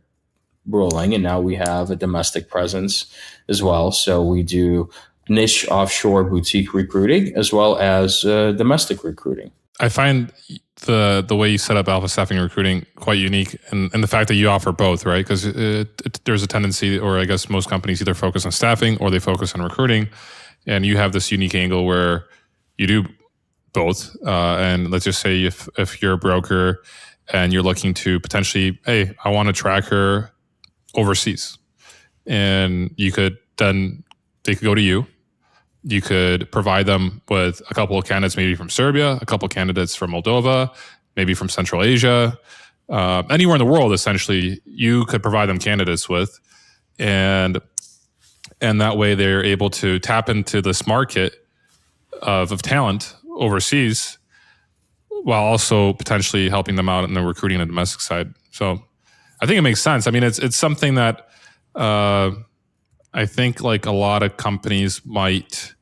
rolling. And now we have a domestic presence as well. So we do niche offshore boutique recruiting as well as domestic recruiting. I find the way you set up Alpha Staffing and Recruiting quite unique, and the fact that you offer both, right? Because there's a tendency, or I guess most companies either focus on staffing or they focus on recruiting, and you have this unique angle where you do both. And let's just say if you're a broker and you're looking to potentially, hey, I want to track her overseas, and they could go to you. You could provide them with a couple of candidates, maybe from Serbia, a couple of candidates from Moldova, maybe from Central Asia, anywhere in the world. Essentially, you could provide them candidates with, and that way they're able to tap into this market of talent overseas, while also potentially helping them out in the recruiting and the domestic side. So, I think it makes sense. I mean, it's something that I think like a lot of companies might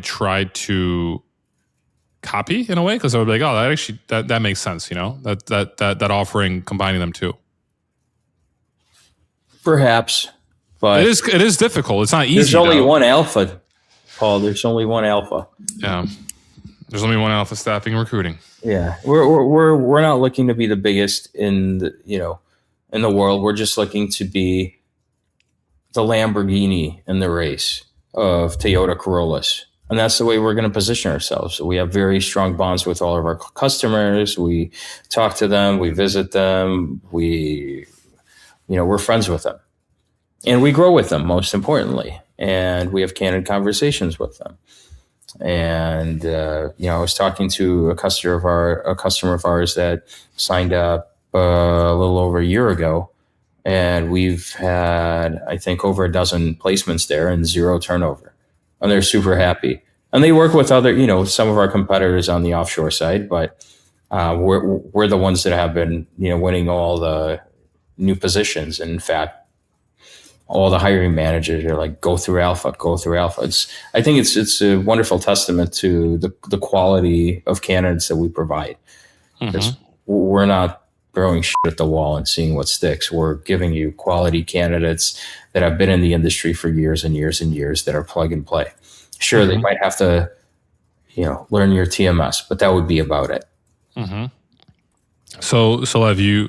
try to copy in a way, because I would be like, oh, that makes sense, that offering, combining them too. Perhaps, but it is difficult. It's not easy. There's only one Alpha, Paul. There's only one Alpha. Yeah, there's only one Alpha Staffing and Recruiting. Yeah, we're not looking to be the biggest in the world. We're just looking to be the Lamborghini in the race of Toyota Corollas. And that's the way we're going to position ourselves. So we have very strong bonds with all of our customers. We talk to them, we visit them, we're friends with them. And we grow with them, most importantly. And we have candid conversations with them. And, I was talking to a customer of ours that signed up a little over a year ago. And we've had, I think, over a dozen placements there and zero turnover. And they're super happy. And they work with other, some of our competitors on the offshore side, but we're the ones that have been, winning all the new positions. And in fact, all the hiring managers are like, go through Alpha, go through Alpha. I think it's a wonderful testament to the quality of candidates that we provide. Because we're not throwing shit at the wall and seeing what sticks. We're giving you quality candidates that have been in the industry for years and years and years that are plug and play. Sure, they might have to, learn your TMS, but that would be about it. So Lev, you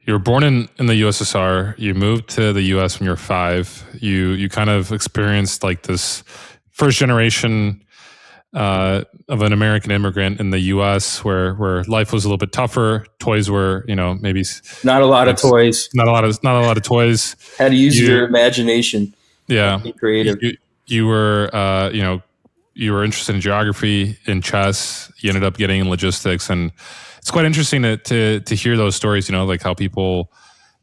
were born in the USSR. You moved to the US when you were 5. You kind of experienced like this first generation of an American immigrant in the US where life was a little bit tougher. Toys were, maybe not a lot of toys. Not a lot of toys. Had to use your imagination. Yeah. Be creative. You were you were interested in geography, in chess. You ended up getting in logistics, and it's quite interesting to hear those stories. Like how people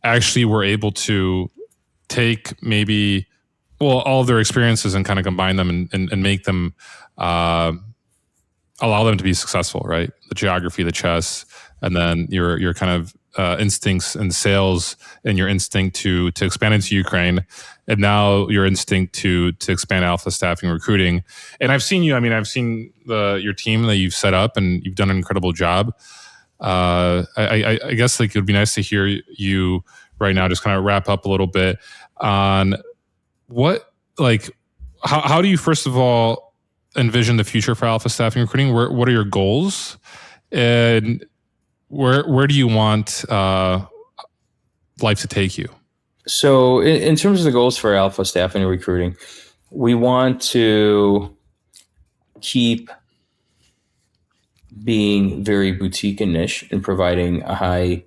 actually were able to take all of their experiences and kind of combine them and make them allow them to be successful. Right, the geography, the chess, and then your kind of instincts in sales and your instinct to expand into Ukraine, and now your instinct to expand Alpha Staffing recruiting. And I've seen you. I mean, I've seen your team that you've set up, and you've done an incredible job. I guess like it would be nice to hear you right now just kind of wrap up a little bit on how do you first of all envision the future for Alpha Staffing recruiting? What are your goals, and where do you want life to take you? So in terms of the goals for Alpha Staffing and recruiting, we want to keep being very boutique and niche and providing a high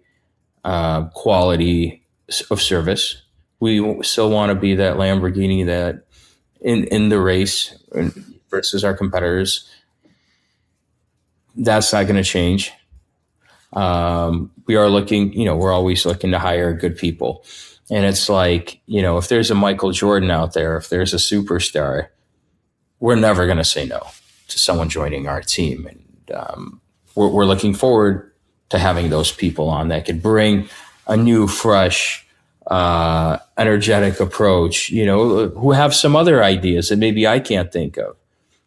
quality of service. We still want to be that Lamborghini that in the race versus our competitors. That's not going to change. We are looking, we're always looking to hire good people. And it's like, if there's a Michael Jordan out there, if there's a superstar, we're never going to say no to someone joining our team. And we're looking forward to having those people on that could bring a new, fresh, energetic approach, who have some other ideas that maybe I can't think of.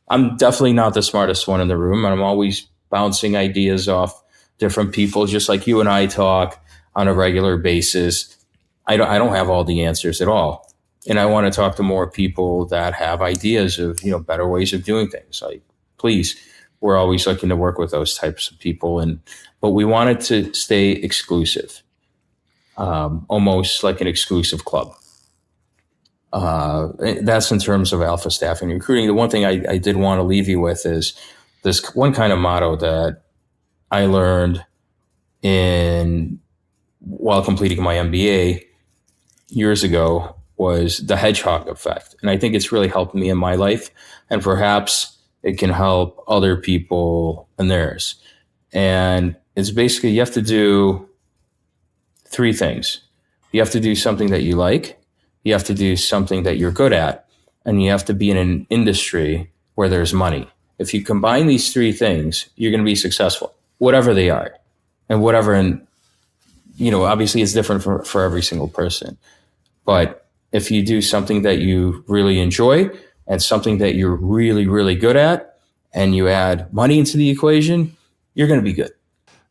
I'm definitely not the smartest one in the room. And I'm always bouncing ideas off different people, just like you and I talk on a regular basis. I don't have all the answers at all. And I want to talk to more people that have ideas of, better ways of doing things. Like, please, we're always looking to work with those types of people. But we wanted to stay exclusive, almost like an exclusive club. That's in terms of Alpha Staffing and recruiting. The one thing I did want to leave you with is this one kind of motto that I learned while completing my MBA years ago was the hedgehog effect. And I think it's really helped me in my life, and perhaps it can help other people in theirs. And it's basically, you have to do 3 things. You have to do something that you like, you have to do something that you're good at, and you have to be in an industry where there's money. If you combine these 3 things, you're going to be successful, whatever they are. And whatever, and obviously it's different for every single person. But if you do something that you really enjoy and something that you're really, really good at, and you add money into the equation, you're going to be good.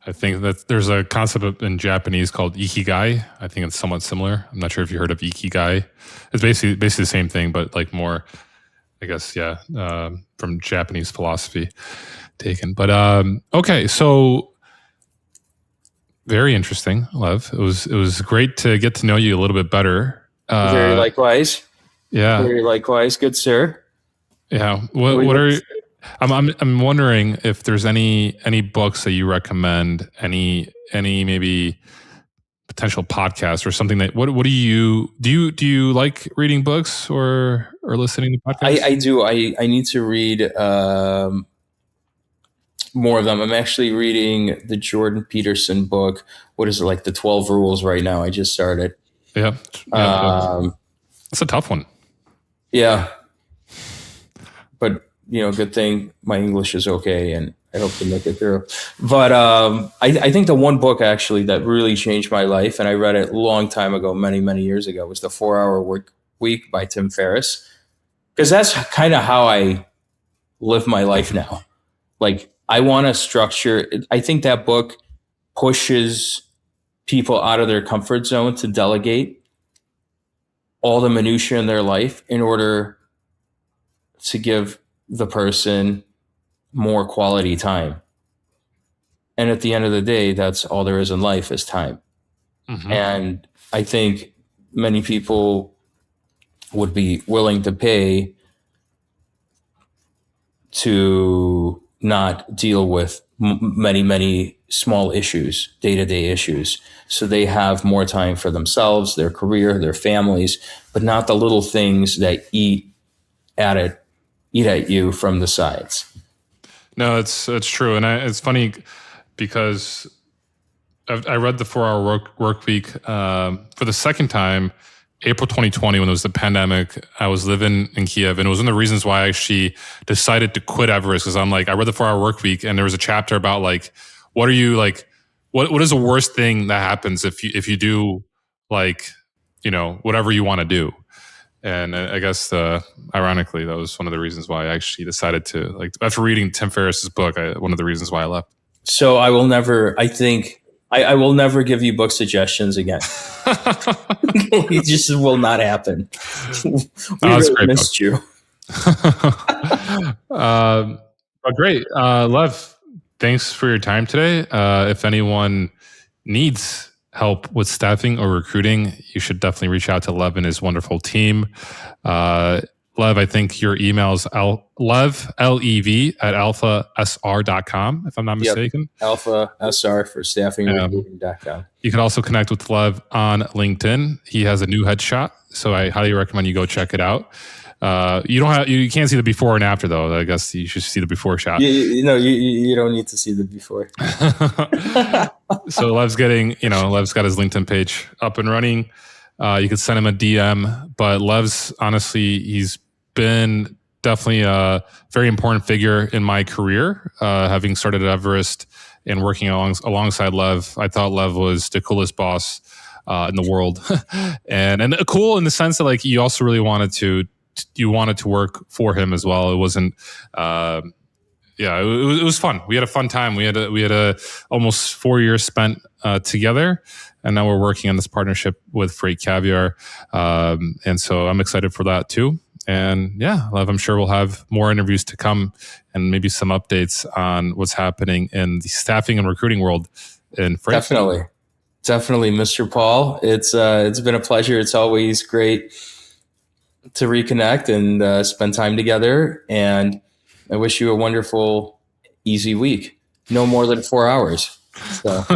I think that there's a concept in Japanese called ikigai. I think it's somewhat similar. I'm not sure if you heard of ikigai. It's basically the same thing, but like more, I guess, from Japanese philosophy taken. But okay, so very interesting, Lev. It was great to get to know you a little bit better. Very likewise. Yeah. Very likewise, good sir. Yeah. What are I'm wondering if there's any books that you recommend, any maybe potential podcasts or something that what do you like reading books or listening to podcasts? I do. I need to read more of them. I'm actually reading the Jordan Peterson book. What is it, like the 12 Rules right now? I just started. Yeah. It's a tough one. Yeah. But, good thing my English is okay, and I hope to make it through. But I think the one book actually that really changed my life, and I read it a long time ago, many, many years ago, was the 4-Hour Workweek by Tim Ferriss. Because that's kind of how I live my life now. Like, I want to structure. I think that book pushes people out of their comfort zone to delegate all the minutia in their life in order to give the person more quality time. And at the end of the day, that's all there is in life is time. Mm-hmm. And I think many people would be willing to pay to not deal with many, many small issues, day-to-day issues. So they have more time for themselves, their career, their families, but not the little things that eat at you from the sides. No, it's true. And it's funny because I read the 4-Hour Workweek for the second time, April 2020, when it was the pandemic. I was living in Kiev, and it was one of the reasons why I actually decided to quit Everest, because I'm like, I read the 4-Hour Workweek, and there was a chapter about like, what are you like, what is the worst thing that happens if you do like, whatever you want to do. And I guess ironically, that was one of the reasons why I actually decided to, like, after reading Tim Ferriss's book, one of the reasons why I left. So I will never give you book suggestions again. It just will not happen. We really missed you. Great. Lev, thanks for your time today. If anyone needs help with staffing or recruiting, you should definitely reach out to Lev and his wonderful team. Lev, I think your email is Lev, L-E-V, at alphasr.com, if I'm not mistaken. Yep. Alpha SR for staffingrecruiting.com. You can also connect with Lev on LinkedIn. He has a new headshot, so I highly recommend you go check it out. You can't see the before and after, though. I guess you should see the before shot. You don't need to see the before. So Lev's got his LinkedIn page up and running. You could send him a DM, but Lev's, honestly, he's been definitely a very important figure in my career. Having started at Everest and working alongside Lev, I thought Lev was the coolest boss in the world, and cool in the sense that, like, you also really wanted to work for him as well. It wasn't. It was fun. We had a fun time. We had a almost 4 years spent together, and now we're working on this partnership with Freight Caviar, and so I'm excited for that too. And yeah, Lev, I'm sure we'll have more interviews to come, and maybe some updates on what's happening in the staffing and recruiting world in freight. Definitely, Mr. Paul. It's been a pleasure. It's always great to reconnect and spend time together. And I wish you a wonderful, easy week. No more than 4 hours. So.